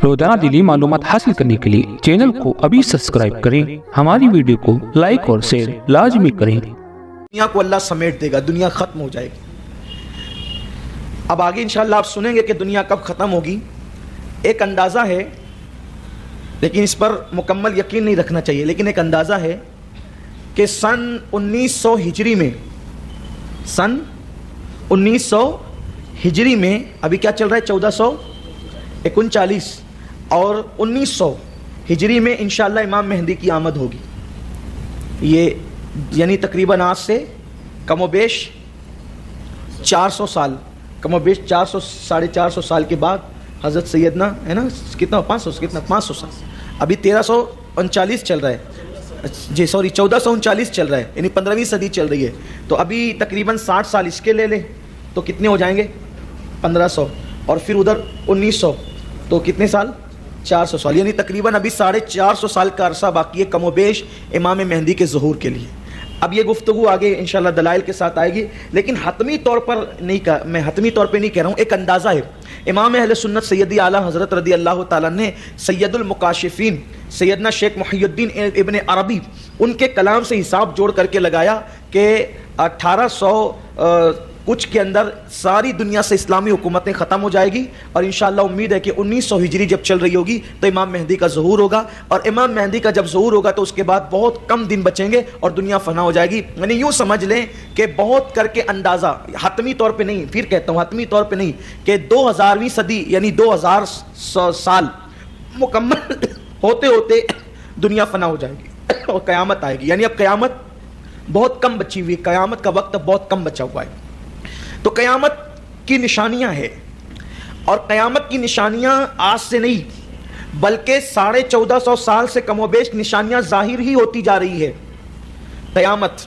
روزانہ دینی معلومات حاصل کرنے کے لیے چینل کو ابھی سبسکرائب کریں، ہماری ویڈیو کو لائک اور شیئر لازمی کریں۔ دنیا کو اللہ سمیٹ دے گا، دنیا ختم ہو جائے گی۔ اب آگے انشاءاللہ آپ سنیں گے کہ دنیا کب ختم ہوگی۔ ایک اندازہ ہے، لیکن اس پر مکمل یقین نہیں رکھنا چاہیے، لیکن ایک اندازہ ہے کہ سن 1900 ہجری میں، سن 1900 ہجری میں، ابھی کیا چل رہا ہے 1439، اور 1900 ہجری میں انشاءاللہ امام مہدی کی آمد ہوگی۔ یہ یعنی تقریباً آج سے کم و بیش 400 سال، کم و بیش 400 ساڑھے 400 سال کے بعد حضرت سیدنا ہے نا کتنا 500 سال، ابھی 1339 چل رہا ہے، جی سوری 1439 چل رہا ہے، یعنی 15ویں صدی چل رہی ہے، تو ابھی تقریباً 60 سال اس کے لے لیں تو کتنے ہو جائیں گے 1500، اور پھر ادھر 1900 تو کتنے سال 400 سال، یعنی تقریباً ابھی 450 سال کا عرصہ باقی ہے کم و بیش امام مہدی کے ظہور کے لیے۔ اب یہ گفتگو آگے انشاءاللہ دلائل کے ساتھ آئے گی، لیکن حتمی طور پر نہیں میں حتمی طور پہ نہیں کہہ رہا ہوں، ایک اندازہ ہے۔ امام اہل سنت سیدی اعلیٰ حضرت رضی اللہ تعالیٰ نے سید المکاشفین سیدنا شیخ محی الدین ابن عربی ان کے کلام سے حساب جوڑ کر کے لگایا کہ 1800 کچھ کے اندر ساری دنیا سے اسلامی حکومتیں ختم ہو جائے گی، اور انشاءاللہ امید ہے کہ 1900 ہجری جب چل رہی ہوگی تو امام مہدی کا ظہور ہوگا، اور امام مہدی کا جب ظہور ہوگا تو اس کے بعد بہت کم دن بچیں گے اور دنیا فنا ہو جائے گی۔ یعنی یوں سمجھ لیں کہ بہت کر کے اندازہ، حتمی طور پہ نہیں، پھر کہتا ہوں حتمی طور پہ نہیں، کہ 2000ویں صدی یعنی 2000 سال مکمل ہوتے ہوتے دنیا فنا ہو جائے گی اور قیامت آئے گی۔ یعنی اب قیامت بہت کم بچی ہوئی، قیامت کا وقت بہت کم بچا ہوا ہے۔ تو قیامت کی نشانیاں ہیں، اور قیامت کی نشانیاں آج سے نہیں بلکہ 1450 سال سے کم و بیش نشانیاں ظاہر ہی ہوتی جا رہی ہے قیامت۔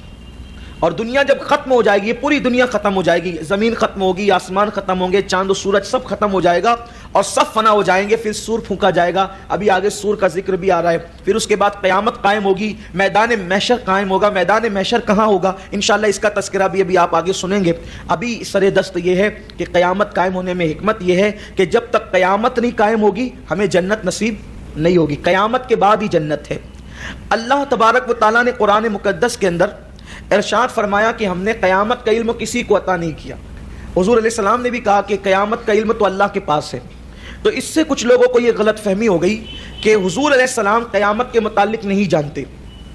اور دنیا جب ختم ہو جائے گی، پوری دنیا ختم ہو جائے گی، زمین ختم ہوگی، آسمان ختم ہوں گے، چاند و سورج سب ختم ہو جائے گا اور سب فنا ہو جائیں گے، پھر سور پھونکا جائے گا، ابھی آگے سور کا ذکر بھی آ رہا ہے۔ پھر اس کے بعد قیامت قائم ہوگی، میدان محشر قائم ہوگا۔ میدان محشر کہاں ہوگا انشاءاللہ اس کا تذکرہ بھی ابھی آپ آگے سنیں گے۔ ابھی سر دست یہ ہے کہ قیامت قائم ہونے میں حکمت یہ ہے کہ جب تک قیامت نہیں قائم ہوگی ہمیں جنت نصیب نہیں ہوگی، قیامت کے بعد ہی جنت ہے۔ اللہ تبارک و تعالیٰ نے قرآن مقدس کے اندر ارشاد فرمایا کہ ہم نے قیامت کا علم کسی کو عطا نہیں کیا۔ حضور علیہ السلام نے بھی کہا کہ قیامت کا علم تو اللہ کے پاس ہے۔ تو اس سے کچھ لوگوں کو یہ غلط فہمی ہو گئی کہ حضور علیہ السلام قیامت کے متعلق نہیں جانتے۔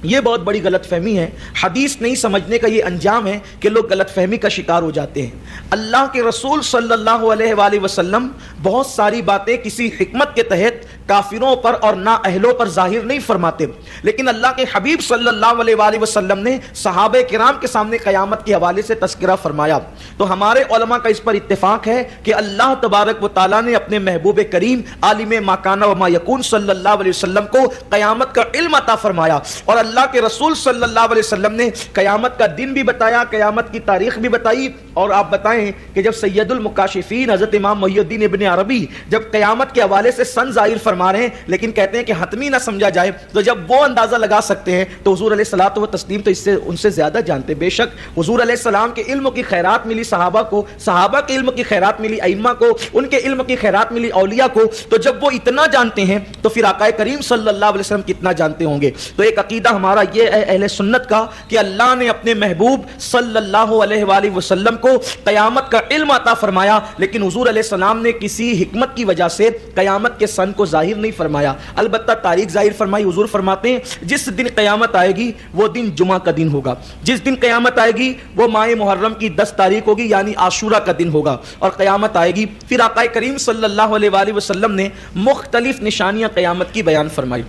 یہ بہت بڑی غلط فہمی ہے۔ حدیث نہیں سمجھنے کا یہ انجام ہے کہ لوگ غلط فہمی کا شکار ہو جاتے ہیں۔ اللہ کے رسول صلی اللہ علیہ وآلہ وسلم بہت ساری باتیں کسی حکمت کے تحت کافروں پر اور نااہلوں پر ظاہر نہیں فرماتے، لیکن اللہ کے حبیب صلی اللہ علیہ وآلہ وسلم نے صحابہ کرام کے سامنے قیامت کے حوالے سے تذکرہ فرمایا۔ تو ہمارے علماء کا اس پر اتفاق ہے کہ اللہ تبارک و تعالیٰ نے اپنے محبوب کریم عالم ما کان و ما یکون صلی اللہ علیہ وسلم کو قیامت کا علم عطا فرمایا، اور اللہ کے رسول صلی اللہ علیہ وسلم نے قیامت کا دن بھی بتایا، قیامت کی تاریخ بھی بتائی۔ اور آپ بتائیں کہ جب سید المکاشفین حضرت امام محی الدین ابن عربی جب قیامت کے حوالے سے سن ظاہر فرما رہے ہیں لیکن کہتے ہیں کہ حتمی نہ سمجھا جائے، تو جب وہ اندازہ لگا سکتے ہیں تو حضور علیہ الصلوۃ والتسلیم تو اس سے ان سے زیادہ جانتے۔ بے شک حضور علیہ السلام کے علم کی خیرات ملی صحابہ کو، صحابہ کے علم کی خیرات ملی ائمہ کو، ان کے علم کی خیرات ملی اولیاء کو، تو جب وہ اتنا جانتے ہیں تو پھر آقا کریم صلی اللہ علیہ وسلم کتنا جانتے ہوں گے۔ تو ایک عقیدہ ہمارا یہ ہے اہل سنت کا کہ اللہ نے اپنے محبوب صلی اللہ علیہ وآلہ وسلم کو قیامت کا علم عطا فرمایا، لیکن حضور علیہ السلام نے کسی حکمت کی وجہ سے قیامت کے سن کو ظاہر نہیں فرمایا، البتہ تاریخ ظاہر فرمائی۔ حضور فرماتے ہیں جس دن قیامت آئے گی وہ دن جمعہ کا دن ہوگا، جس دن قیامت آئے گی وہ ماہ محرم کی 10 تاریخ ہوگی، یعنی عاشورہ کا دن ہوگا، اور قیامت آئے گی۔ پھر آقا کریم صلی اللہ علیہ وآلہ وسلم نے مختلف نشانیاں قیامت کی بیان فرمائی،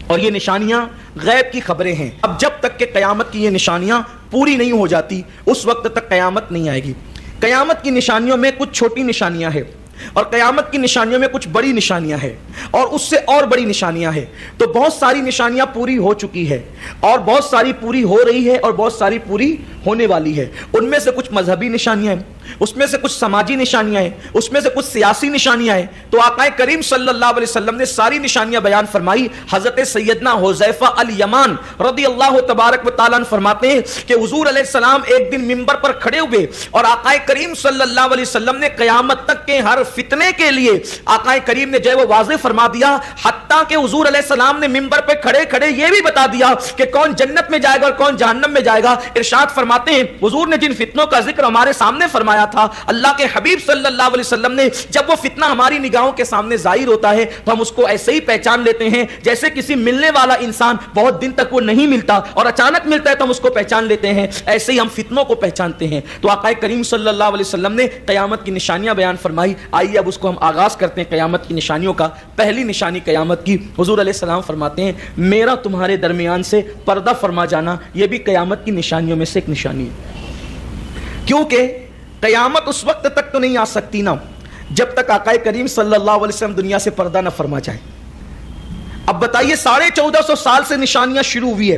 اور یہ نشانیاں غیب کی خبریں ہیں۔ اب جب تک کہ قیامت کی یہ نشانیاں پوری نہیں ہو جاتی اس وقت تک قیامت نہیں آئے گی۔ قیامت کی نشانیوں میں کچھ چھوٹی نشانیاں ہیں، اور قیامت کی نشانیوں میں کچھ بڑی نشانیاں ہیں، اور اس سے اور بڑی نشانیاں ہیں۔ تو بہت ساری نشانیاں پوری ہو چکی ہے، اور بہت ساری پوری ہو رہی ہے، اور بہت ساری پوری ہونے والی ہے۔ ان میں سے کچھ مذہبی نشانیاں ہیں، اس میں سے کچھ سماجی نشانیاں ہیں، اس میں سے کچھ سیاسی نشانیاں ہیں۔ تو آقا کریم صلی اللہ علیہ وسلم نے ساری نشانیاں بیان فرمائی۔ حضرت سیدنا حذیفہ الیمان رضی اللہ تبارک و تعالیٰ عنہ فرماتے ہیں کہ حضور علیہ السلام ایک دن منبر پر کھڑے ہوئے اور آقا کریم صلی اللہ علیہ وسلم نے قیامت تک کے ہر فتنے کے لیے آقا کریم نے جو ہے وہ واضح فرما دیا، حتیٰ کہ حضور علیہ السلام نے منبر پہ کھڑے کھڑے یہ بھی بتا دیا کہ کون جنت میں جائے گا اور کون جہنم میں جائے گا۔ ارشاد فرماتے ہیں حضور نے جن فتنوں کا ذکر ہمارے سامنے فرمایا تھا، اللہ کے حبیب صلی اللہ علیہ وسلم نے جب وہ فتنہ ہماری نگاہوں کے سامنے ظاہر ہوتا ہے تو ہم اس کو ایسے ہی پہچان لیتے ہیں جیسے کسی ملنے والا انسان بہت دن تک وہ نہیں ملتا اور اچانک ملتا ہے تو ہم اس کو پہچان لیتے ہیں، ایسے ہی ہم فتنوں کو پہچانتے ہیں۔ تو آقا کریم صلی اللہ علیہ وسلم نے قیامت کی نشانیاں بیان فرمائی، آئیے اب اس کو ہم آغاز کرتے ہیں قیامت کی نشانیوں کا۔ پہلی نشانی قیامت کی، حضور علیہ السلام فرماتے ہیں میرا تمہارے درمیان سے پردہ فرما جانا یہ بھی قیامت کی نشانیوں میں سے ایک نشانی ہے، کیونکہ قیامت اس وقت تک تو نہیں آ سکتی نا جب تک آقا کریم صلی اللہ علیہ وسلم دنیا سے پردہ نہ فرما جائے۔ اب بتائیے 1450 سال سے نشانیاں شروع ہوئی ہے،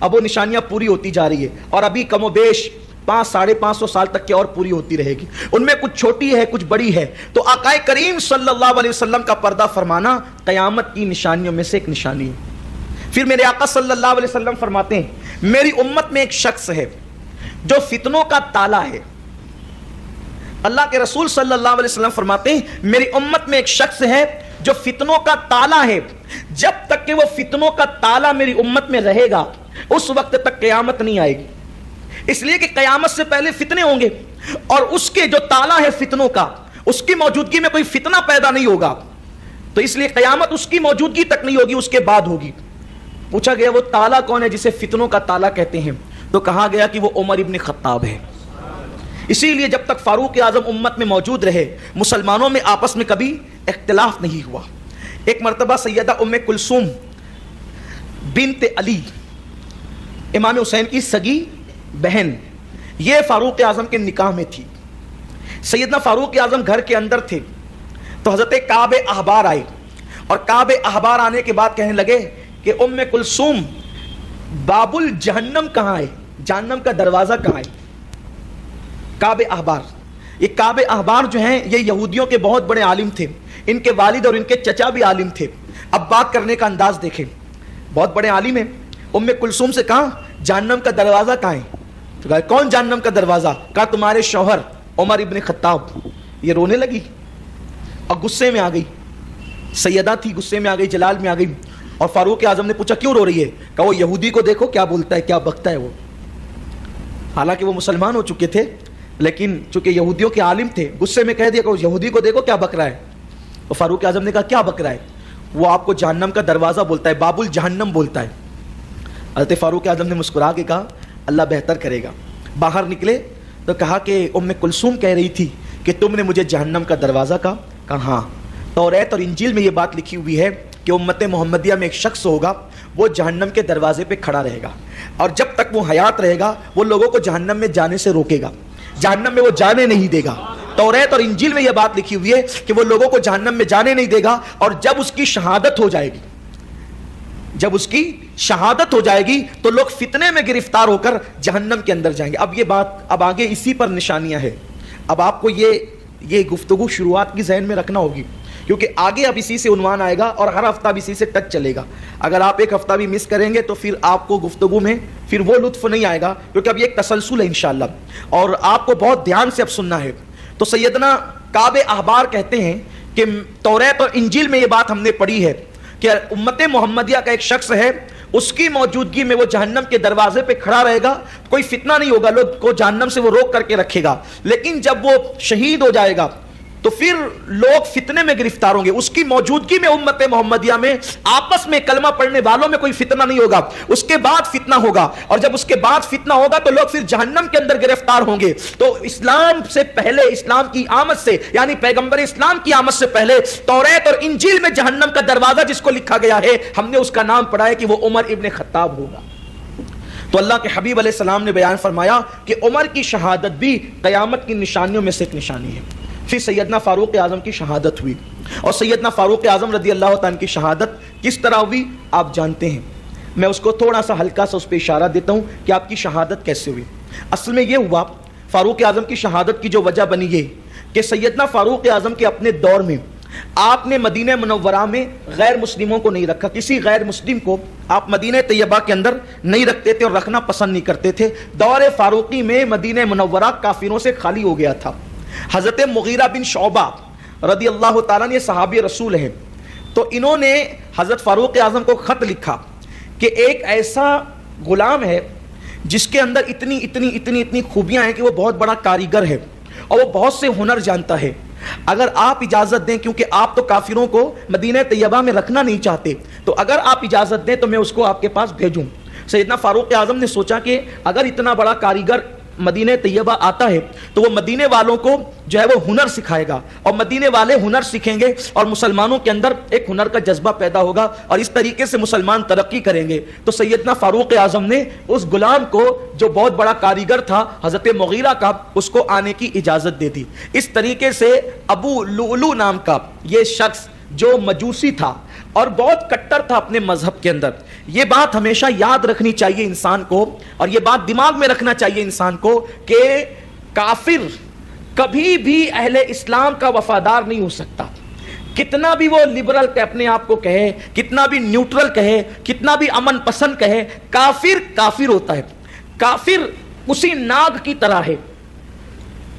اب وہ نشانیاں پوری ہوتی جا رہی ہے اور ابھی کم و بیش 500-550 سال تک کی اور پوری ہوتی رہے گی، ان میں کچھ چھوٹی ہے کچھ بڑی ہے۔ تو آقا کریم صلی اللہ علیہ وسلم کا پردہ فرمانا قیامت کی نشانیوں میں سے ایک نشانی ہے۔ پھر میرے آقا صلی اللہ علیہ وسلم فرماتے ہیں میری امت میں ایک شخص ہے جو فتنوں کا تالا ہے۔ اللہ کے رسول صلی اللہ علیہ وسلم فرماتے ہیں میری امت میں ایک شخص ہے جو فتنوں کا تالا ہے، جب تک کہ وہ فتنوں کا تالا میری امت میں رہے گا اس وقت تک قیامت نہیں آئے گی، اس لیے کہ قیامت سے پہلے فتنے ہوں گے اور اس کے جو تالا ہے فتنوں کا، اس کی موجودگی میں کوئی فتنہ پیدا نہیں ہوگا، تو اس لیے قیامت اس کی موجودگی تک نہیں ہوگی، اس کے بعد ہوگی۔ پوچھا گیا وہ تالا کون ہے جسے فتنوں کا تالا کہتے ہیں، تو کہا گیا کہ وہ عمر ابن خطاب ہے۔ اسی لیے جب تک فاروق اعظم امت میں موجود رہے مسلمانوں میں آپس میں کبھی اختلاف نہیں ہوا۔ ایک مرتبہ سیدہ ام کلثوم بنت علی امام حسین کی سگی بہن، یہ فاروق اعظم کے نکاح میں تھی۔ سیدنا فاروق اعظم گھر کے اندر تھے تو حضرت کعب احبار آئے اور کعب احبار آنے کے بعد کہنے لگے کہ ام کلثوم باب الجہنم کہاں ہے، جہنم کا دروازہ کہاں ہے؟ کعب احبار، یہ کعب احبار جو ہیں یہ یہودیوں کے بہت بڑے عالم تھے، ان کے والد اور ان کے چچا بھی عالم تھے۔ اب بات کرنے کا انداز دیکھیں، بہت بڑے عالم ہیں۔ ام کلثوم سے کہا جہنم کا دروازہ کہاں ہے؟ تو کہا کون جہنم کا دروازہ؟ کہا تمہارے شوہر عمر ابن خطاب۔ یہ رونے لگی اور غصے میں آ گئی، سیدہ تھی، غصے میں آ گئی، جلال میں آ گئی، اور فاروق اعظم نے پوچھا کیوں رو رہی ہے؟ کہا وہ یہودی کو دیکھو کیا بولتا ہے، کیا بکتا ہے وہ۔ حالانکہ وہ مسلمان ہو چکے تھے لیکن چونکہ یہودیوں کے عالم تھے غصے میں کہہ دیا کہ وہ یہودی کو دیکھو کیا بک رہا ہے۔ اور فاروق اعظم نے کہا کیا بک رہا ہے؟ وہ آپ کو جہنم کا دروازہ بولتا ہے، باب الجہنم بولتا ہے۔ حضرت فاروق اعظم نے مسکرا کے کہا اللہ بہتر کرے گا۔ باہر نکلے تو کہا کہ ام کلثوم کہہ رہی تھی کہ تم نے مجھے جہنم کا دروازہ کہا ہاں، توریت اور انجیل میں یہ بات لکھی ہوئی ہے کہ امت محمدیہ میں ایک شخص ہوگا وہ جہنم کے دروازے پہ کھڑا رہے گا اور جب تک وہ حیات رہے گا وہ لوگوں کو جہنم میں جانے سے روکے گا، جہنم میں وہ جانے نہیں دے گا۔ توریت اور انجیل میں یہ بات لکھی ہوئی ہے کہ وہ لوگوں کو جہنم میں جانے نہیں دے گا، اور جب اس کی شہادت ہو جائے گی، جب اس کی شہادت ہو جائے گی تو لوگ فتنے میں گرفتار ہو کر جہنم کے اندر جائیں گے۔ اب یہ بات اب آگے اسی پر نشانیاں ہیں، اب آپ کو یہ گفتگو شروعات کی ذہن میں رکھنا ہوگی کیونکہ آگے اب اسی سے عنوان آئے گا اور ہر ہفتہ اب اسی سے ٹچ چلے گا۔ اگر آپ ایک ہفتہ بھی مس کریں گے تو پھر آپ کو گفتگو میں پھر وہ لطف نہیں آئے گا، کیونکہ اب یہ ایک تسلسل ہے انشاءاللہ اور آپ کو بہت دھیان سے اب سننا ہے۔ تو سیدنا کعب احبار کہتے ہیں کہ توریت اور انجیل میں یہ بات ہم نے پڑھی ہے کہ امت محمدیہ کا ایک شخص ہے، اس کی موجودگی میں وہ جہنم کے دروازے پہ کھڑا رہے گا، کوئی فتنہ نہیں ہوگا، لوگ کو جہنم سے وہ روک کر کے رکھے گا، لیکن جب وہ شہید ہو جائے گا تو پھر لوگ فتنے میں گرفتار ہوں گے۔ اس کی موجودگی میں امت محمدیہ میں آپس میں کلمہ پڑھنے والوں میں کوئی فتنہ نہیں ہوگا، اس کے بعد فتنہ ہوگا، اور جب اس کے بعد فتنہ ہوگا تو لوگ پھر جہنم کے اندر گرفتار ہوں گے۔ تو اسلام سے پہلے، اسلام کی آمد سے یعنی پیغمبر اسلام کی آمد سے پہلے توریت اور انجیل میں جہنم کا دروازہ جس کو لکھا گیا ہے ہم نے اس کا نام پڑھا ہے کہ وہ عمر ابن خطاب ہوگا۔ تو اللہ کے حبیب علیہ السلام نے بیان فرمایا کہ عمر کی شہادت بھی قیامت کی نشانیوں میں سے ایک نشانی ہے۔ پھر سیدنا فاروق اعظم کی شہادت ہوئی، اور سیدنا فاروق اعظم رضی اللہ تعالیٰ کی شہادت کس طرح ہوئی آپ جانتے ہیں، میں اس کو تھوڑا سا ہلکا سا اس پہ اشارہ دیتا ہوں کہ آپ کی شہادت کیسے ہوئی۔ اصل میں یہ ہوا، فاروق اعظم کی شہادت کی جو وجہ بنی یہ کہ سیدنا فاروق اعظم کے اپنے دور میں آپ نے مدینہ منورہ میں غیر مسلموں کو نہیں رکھا، کسی غیر مسلم کو آپ مدینہ طیبہ کے اندر نہیں رکھتے تھے اور رکھنا پسند نہیں کرتے تھے۔ دور فاروقی میں مدینہ منورہ کافروں سے خالی ہو گیا تھا۔ حضرت مغیرہ بن شعبہ رضی اللہ تعالیٰ نے صحابی رسول ہیں، تو انہوں نے حضرت فاروق اعظم کو خط لکھا کہ ایک ایسا غلام ہے جس کے اندر اتنی خوبیاں ہیں کہ وہ بہت بڑا کاریگر ہے اور وہ بہت سے ہنر جانتا ہے، اگر آپ اجازت دیں، کیونکہ آپ تو کافروں کو مدینہ طیبہ میں رکھنا نہیں چاہتے، تو اگر آپ اجازت دیں تو میں اس کو آپ کے پاس بھیجوں۔ سیدنا فاروق اعظم نے سوچا کہ اگر اتنا بڑا کاریگر مدینہ طیبہ آتا ہے تو وہ مدینے والوں کو جو ہے وہ ہنر سکھائے گا، اور مدینے والے ہنر سیکھیں گے اور مسلمانوں کے اندر ایک ہنر کا جذبہ پیدا ہوگا اور اس طریقے سے مسلمان ترقی کریں گے۔ تو سیدنا فاروق اعظم نے اس غلام کو جو بہت بڑا کاریگر تھا حضرت مغیرہ کا، اس کو آنے کی اجازت دے دی۔ اس طریقے سے ابو لؤلؤ نام کا یہ شخص جو مجوسی تھا اور بہت کٹر تھا اپنے مذہب کے اندر، یہ بات ہمیشہ یاد رکھنی چاہیے انسان کو، اور یہ بات دماغ میں رکھنا چاہیے انسان کو کہ کافر کبھی بھی اہل اسلام کا وفادار نہیں ہو سکتا، کتنا بھی وہ لبرل اپنے آپ کو کہے، کتنا بھی نیوٹرل کہے، کتنا بھی امن پسند کہے، کافر ہوتا ہے۔ کافر اسی ناگ کی طرح ہے،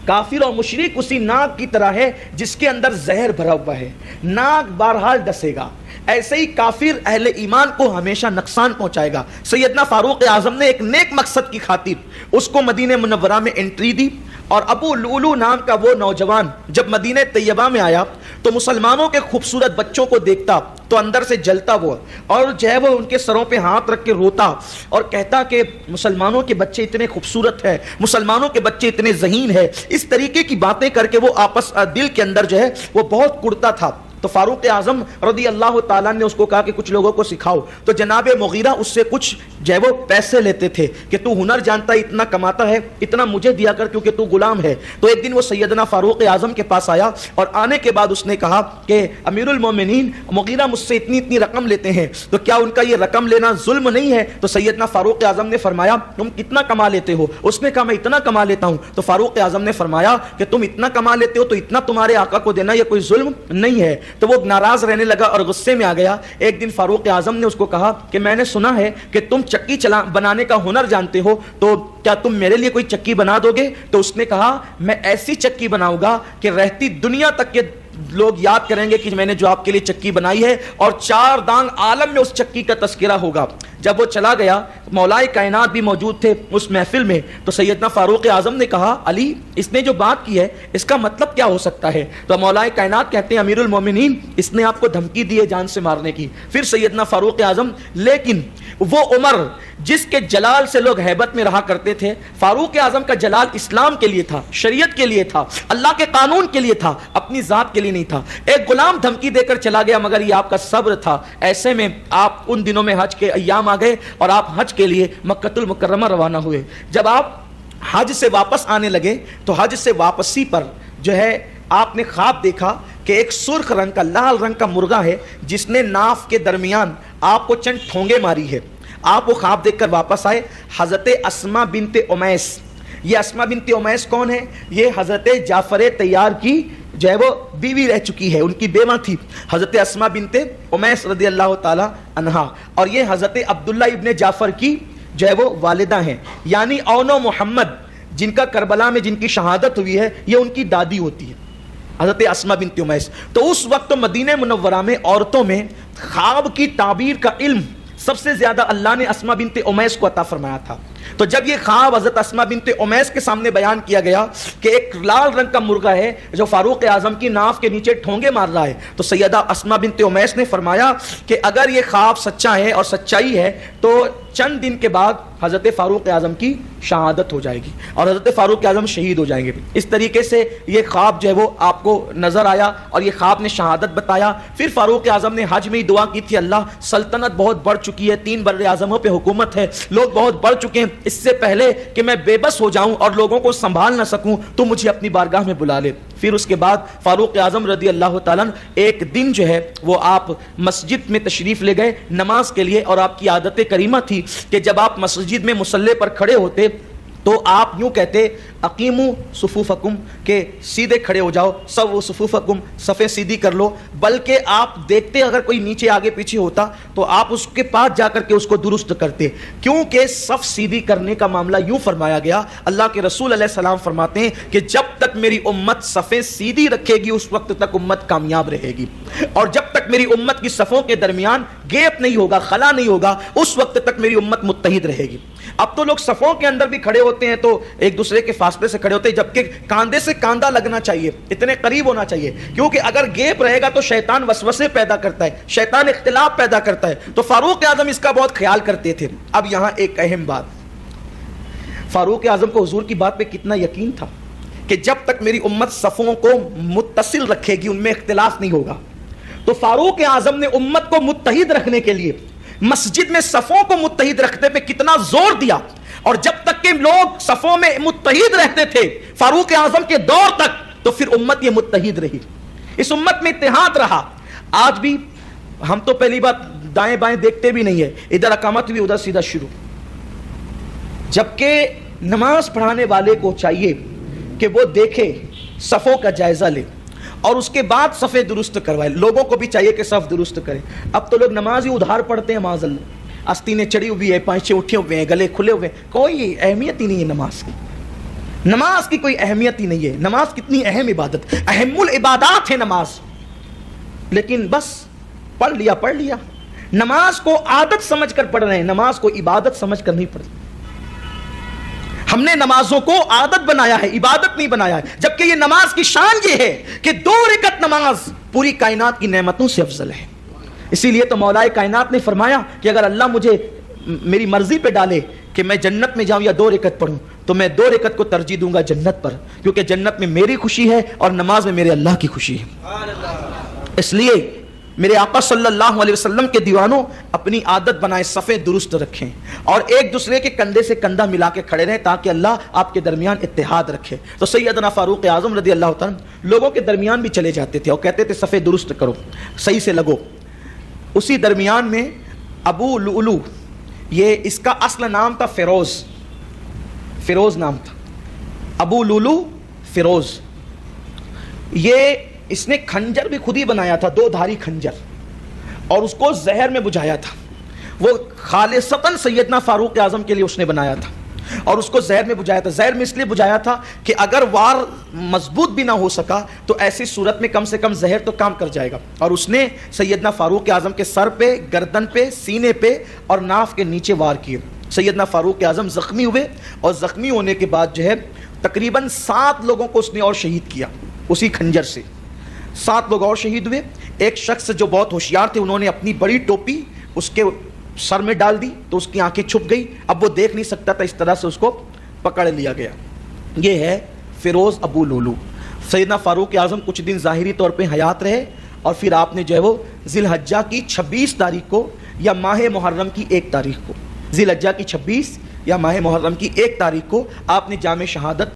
کافر اور مشرک اسی ناگ کی طرح ہے جس کے اندر زہر بھرا ہوا ہے، ناگ بہرحال ڈسے گا، ایسے ہی کافر اہل ایمان کو ہمیشہ نقصان پہنچائے گا۔ سیدنا فاروق اعظم نے ایک نیک مقصد کی خاطر اس کو مدینہ منورہ میں انٹری دی، اور ابو لؤلؤ نام کا وہ نوجوان جب مدینہ طیبہ میں آیا تو مسلمانوں کے خوبصورت بچوں کو دیکھتا تو اندر سے جلتا وہ، اور جو ہے وہ ان کے سروں پہ ہاتھ رکھ کے روتا اور کہتا کہ مسلمانوں کے بچے اتنے خوبصورت ہیں، مسلمانوں کے بچے اتنے ذہین ہیں، اس طریقے کی باتیں کر کے وہ آپس دل کے اندر جو ہے وہ بہت کڑتا تھا۔ تو فاروق اعظم رضی اللہ تعالیٰ نے اس کو کہا کہ کچھ لوگوں کو سکھاؤ، تو جناب مغیرہ اس سے کچھ جو ہے وہ پیسے لیتے تھے کہ تو ہنر جانتا ہے، اتنا کماتا ہے، اتنا مجھے دیا کر کیونکہ تو غلام ہے۔ تو ایک دن وہ سیدنا فاروق اعظم کے پاس آیا اور آنے کے بعد اس نے کہا کہ امیر المومنین، مغیرہ مجھ سے اتنی رقم لیتے ہیں، تو کیا ان کا یہ رقم لینا ظلم نہیں ہے؟ تو سیدنا فاروق اعظم نے فرمایا تم کتنا کما لیتے ہو؟ اس نے کہا میں اتنا کما لیتا ہوں۔ تو فاروق اعظم نے فرمایا کہ تم اتنا کما لیتے ہو تو اتنا تمہارے آقا کو دینا یہ کوئی ظلم نہیں ہے۔ تو وہ ناراض رہنے لگا اور غصے میں آ گیا۔ ایک دن فاروق اعظم نے اس کو کہا کہ میں نے سنا ہے کہ تم چکی بنانے کا ہنر جانتے ہو، تو کیا تم میرے لیے کوئی چکی بنا دو گے؟ تو اس نے کہا میں ایسی چکی بناؤں گا کہ رہتی دنیا تک کے لوگ یاد کریں گے کہ میں نے جو آپ کے لیے چکی بنائی ہے، اور 4 دانگ عالم میں اس چکی کا تذکرہ ہوگا۔ جب وہ چلا گیا، مولائے کائنات بھی موجود تھے اس محفل میں، تو سیدنا فاروق اعظم نے کہا علی اس نے جو بات کی ہے اس کا مطلب کیا ہو سکتا ہے؟ تو مولائے کائنات کہتے ہیں امیر المومنین اس نے آپ کو دھمکی دی ہے جان سے مارنے کی۔ پھر سیدنا فاروق اعظم، لیکن وہ عمر جس کے جلال سے لوگ ہیبت میں رہا کرتے تھے، فاروق اعظم کا جلال اسلام کے لیے تھا، شریعت کے لیے تھا، اللہ کے قانون کے لیے تھا، اپنی ذات کے لیے نہیں تھا۔ ایک غلام دھمکی دے کر چلا گیا مگر یہ آپ کا صبر تھا۔ ایسے میں آپ ان دنوں میں حج کے ایام آ گئے اور آپ حج کے لیے مکہ المکرمہ روانہ ہوئے۔ جب آپ حج سے واپس آنے لگے تو حج سے واپسی پر جو ہے آپ نے خواب دیکھا کہ ایک سرخ رنگ کا، لال رنگ کا مرغا ہے جس نے ناف کے درمیان آپ کو چند ٹھونگے ماری ہے۔ آپ وہ خواب دیکھ کر واپس آئے۔ حضرت اسماء بنت امیس، یہ اسماء بنت امیس کون ہے؟ یہ حضرت جعفر طیار کی جو ہے وہ بیوی رہ چکی ہے، ان کی بیوہ تھی حضرت اسماء بنت امیس رضی اللہ تعالی عنہا، اور یہ حضرت عبداللہ ابن جعفر کی جو ہے وہ والدہ ہیں، یعنی اون و محمد جن کا کربلا میں جن کی شہادت ہوئی ہے یہ ان کی دادی ہوتی ہے حضرت اسماء بنت امیس۔ تو اس وقت مدینہ منورہ میں عورتوں میں خواب کی تعبیر کا علم سب سے زیادہ اللہ نے اسماء بنت امیس کو عطا فرمایا تھا۔ تو جب یہ خواب حضرت اسماء بنت امیس کے سامنے بیان کیا گیا کہ ایک لال رنگ کا مرغا ہے جو فاروق اعظم کی ناف کے نیچے ٹھونگے مار رہا ہے، تو سیدہ اسماء بنت امیس نے فرمایا کہ اگر یہ خواب سچا ہے اور سچائی ہے تو چند دن کے بعد حضرت فاروق اعظم کی شہادت ہو جائے گی اور حضرت فاروق اعظم شہید ہو جائیں گے۔ اس طریقے سے یہ خواب جو ہے وہ آپ کو نظر آیا اور یہ خواب نے شہادت بتایا۔ پھر فاروق اعظم نے حج میں ہی دعا کی تھی، اللہ سلطنت بہت بڑھ چکی ہے، 3 بر اعظموں پہ حکومت ہے، لوگ بہت بڑھ چکے ہیں، اس سے پہلے کہ میں بے بس ہو جاؤں اور لوگوں کو سنبھال نہ سکوں تو مجھے اپنی بارگاہ میں بلا لے۔ پھر اس کے بعد فاروق اعظم رضی اللہ تعالیٰ ایک دن جو ہے وہ آپ مسجد میں تشریف لے گئے نماز کے لیے، اور آپ کی عادت کریمہ تھی کہ جب آپ مسجد میں مصلی پر کھڑے ہوتے تو آپ یوں کہتے اقیمو صفوفکم کہ سیدھے کھڑے ہو جاؤ، سو صفوفکم صفیں سیدھی کر لو، بلکہ آپ دیکھتے اگر کوئی نیچے آگے پیچھے ہوتا تو آپ اس کے پاس جا کر کے اس کو درست کرتے، کیونکہ صف سیدھی کرنے کا معاملہ یوں فرمایا گیا، اللہ کے رسول علیہ السلام فرماتے ہیں کہ جب تک میری امت صفیں سیدھی رکھے گی اس وقت تک امت کامیاب رہے گی، اور جب تک میری امت کی صفوں کے درمیان گیپ نہیں ہوگا، خلا نہیں ہوگا، اس وقت تک میری امت متحد رہے گی۔ اب تو لوگ صفوں کے اندر بھی کھڑے ہوتے ہیں تو ایک دوسرے کے فاصلے سے کھڑے ہوتے ہیں، جبکہ کاندھے سے کاندھا لگنا چاہیے، اتنے قریب ہونا چاہیے، کیونکہ اگر گیپ رہے گا تو شیطان وسوسے پیدا کرتا ہے، شیطان اختلاف پیدا کرتا ہے، تو فاروق اعظم اس کا بہت خیال کرتے تھے۔ اب یہاں ایک اہم بات، فاروق اعظم کو حضور کی بات پہ کتنا یقین تھا کہ جب تک میری امت صفوں کو متصل رکھے گی ان میں اختلاف نہیں ہوگا، تو فاروق اعظم نے امت کو متحد رکھنے کے لیے مسجد میں صفوں کو متحد رکھنے پہ کتنا زور دیا، اور جب تک کہ لوگ صفوں میں متحد رہتے تھے فاروق اعظم کے دور تک تو پھر امت یہ متحد رہی، اس امت میں اتحاد رہا۔ آج بھی ہم تو پہلی بات دائیں بائیں دیکھتے بھی نہیں ہے، ادھر اقامت بھی ادھر سیدھا شروع، جبکہ نماز پڑھانے والے کو چاہیے کہ وہ دیکھے، صفوں کا جائزہ لے اور اس کے بعد صفیں درست کروائے، لوگوں کو بھی چاہیے کہ صف درست کریں۔ اب تو لوگ نماز ہی ادھار پڑھتے ہیں، معاذ اللہ، آستینیں چڑھی ہوئی ہے، پانچے اٹھے ہوئے ہیں، گلے کھلے ہوئے ہیں، کوئی اہمیت ہی نہیں ہے نماز کی، نماز کی کوئی اہمیت ہی نہیں ہے۔ نماز کتنی اہم عبادت، اہم العبادات ہے نماز، لیکن بس پڑھ لیا، نماز کو عادت سمجھ کر پڑھ رہے ہیں، نماز کو عبادت سمجھ کر نہیں پڑھ رہے۔ ہم نے نمازوں کو عادت بنایا ہے، عبادت نہیں بنایا ہے، جبکہ یہ نماز کی شان یہ ہے کہ 2 رکعت نماز پوری کائنات کی نعمتوں سے افضل ہے۔ اسی لیے تو مولا کائنات نے فرمایا کہ اگر اللہ مجھے میری مرضی پہ ڈالے کہ میں جنت میں جاؤں یا 2 رکعت پڑھوں تو میں 2 رکعت کو ترجیح دوں گا جنت پر، کیونکہ جنت میں میری خوشی ہے اور نماز میں میرے اللہ کی خوشی ہے۔ اس لیے میرے آقا صلی اللہ علیہ وسلم کے دیوانوں اپنی عادت بنائیں، صفیں درست رکھیں اور ایک دوسرے کے کندھے سے کندھا ملا کے کھڑے رہیں تاکہ اللہ آپ کے درمیان اتحاد رکھے۔ تو سیدنا فاروق اعظم رضی اللہ تعالیٰ لوگوں کے درمیان بھی چلے جاتے تھے اور کہتے تھے صفیں درست کرو، صحیح سے لگو۔ اسی درمیان میں ابو لؤلؤ، یہ اس کا اصل نام تھا فیروز نام تھا، ابو لؤلؤ فیروز، یہ اس نے کھنجر بھی خود ہی بنایا تھا، 2 دھاری کھنجر، اور اس کو زہر میں بجھایا تھا، وہ خالصتاً سیدنا فاروق اعظم کے لیے اس نے بنایا تھا، اور اس کو زہر میں بجھایا تھا۔ زہر میں اس لیے بجھایا تھا کہ اگر وار مضبوط بھی نہ ہو سکا تو ایسی صورت میں کم سے کم زہر تو کام کر جائے گا، اور اس نے سیدنا فاروق اعظم کے سر پہ، گردن پہ، سینے پہ اور ناف کے نیچے وار کیے۔ سیدنا فاروق اعظم زخمی ہوئے، اور زخمی ہونے کے بعد جو ہے تقریباً 7 لوگوں کو اس نے اور شہید کیا، اسی کھنجر سے 7 لوگ اور شہید ہوئے۔ ایک شخص جو بہت ہوشیار تھے، انہوں نے اپنی بڑی ٹوپی اس کے سر میں ڈال دی تو اس کی آنکھیں چھپ گئی، اب وہ دیکھ نہیں سکتا تھا، اس طرح سے اس کو پکڑ لیا گیا۔ یہ ہے فیروز ابو لؤلؤ۔ سیدنا فاروق اعظم کچھ دن ظاہری طور پہ حیات رہے، اور پھر آپ نے جو ہے وہ ذی الحجہ کی 26 تاریخ کو یا ماہ محرم کی 1 تاریخ کو، ذی الحجہ کی 26 یا ماہ محرم کی 1 تاریخ کو آپ نے جام شہادت